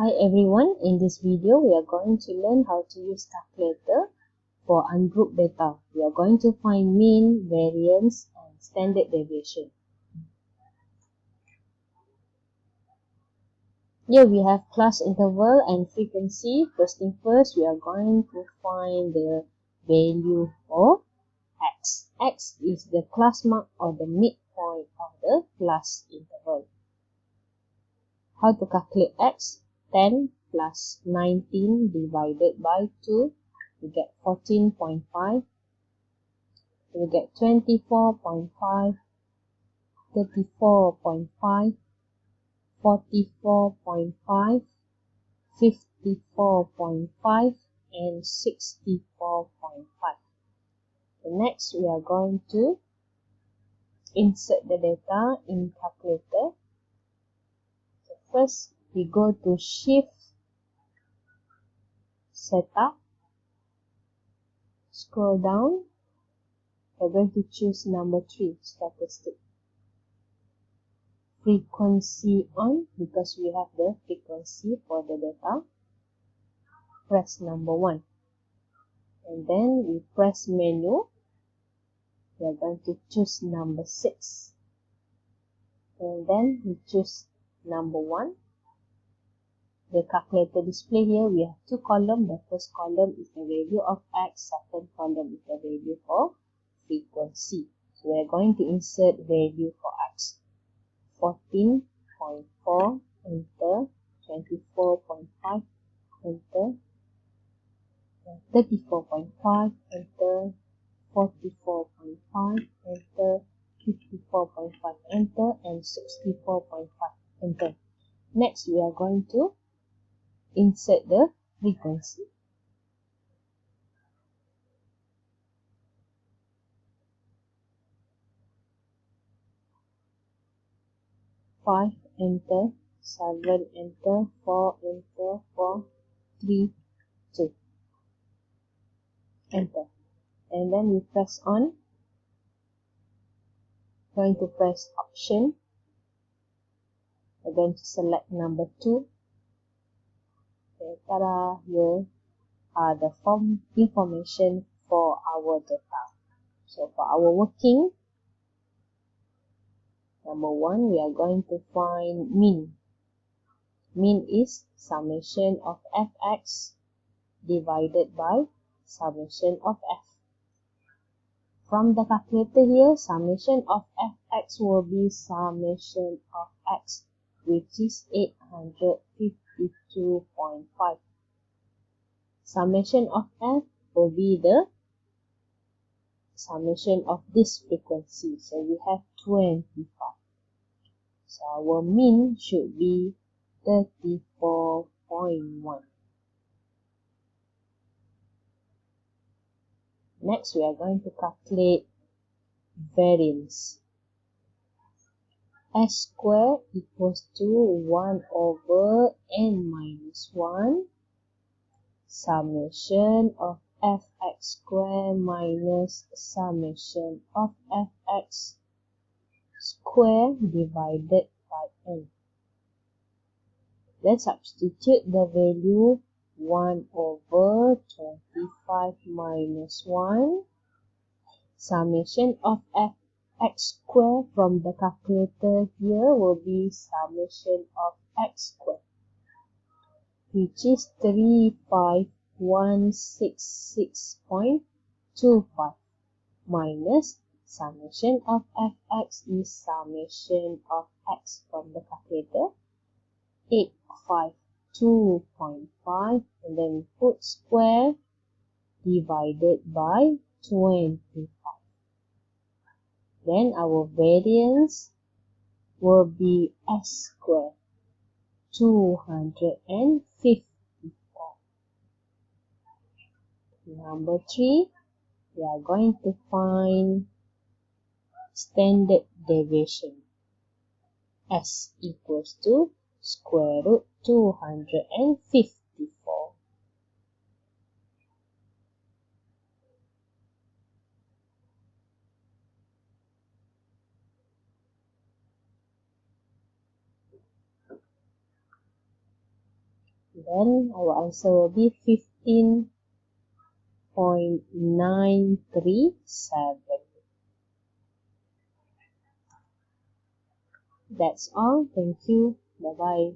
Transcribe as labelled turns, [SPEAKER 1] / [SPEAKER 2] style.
[SPEAKER 1] Hi everyone, in this video we are going to learn how to use calculator for ungrouped data. We are going to find mean, variance and standard deviation. Here we have class interval and frequency. First thing first, we are going to find the value for x. X is the class mark or the midpoint of the class interval. How to calculate x? 10 plus 19 divided by 2, we get 14.5. We get 24.5, 34.5, 44.5, 54.5, and 64.5. Next, we are going to insert the data in calculator. So first, we go to Shift, Setup, scroll down. We're going to choose number 3, Statistic. Frequency on, because we have the frequency for the data. Press number 1. And then we press menu. We are going to choose number 6. And then we choose number 1. The calculator display here, we have 2 columns. The first column is the value of x, second column is the value for frequency. So we are going to insert value for x. 14.4, enter. 24.5, enter. 34.5, enter. 44.5, enter. 54.5, enter. And 64.5, enter. Next, we are going to insert the frequency. Five, enter. 7, enter. 4, enter. 4, 3, 2. Enter. And then we press on. Going to press option. We're going to select number 2. Okay, tada! Here are the form information for our data. So for our working, number 1, we are going to find mean. Mean is summation of fx divided by summation of f. From the calculator here, summation of fx will be summation of x, which is 852.5. Summation of f will be the summation of this frequency. So we have 25. So our mean should be 34.1. Next, we are going to calculate variance. S squared equals to 1 over n minus 1 summation of fx squared minus summation of fx squared divided by n. Let's substitute the value 1 over 25 minus 1 summation of fx squared from the calculator here will be summation of x squared, which is 35166.25 minus summation of fx is summation of x from the calculator 852.5, and then we put square divided by 25. Then our variance will be s squared 254. Number 3, we are going to find standard deviation. S equals to square root 254. Then our answer will be 15.937. That's all. Thank you. Bye-bye.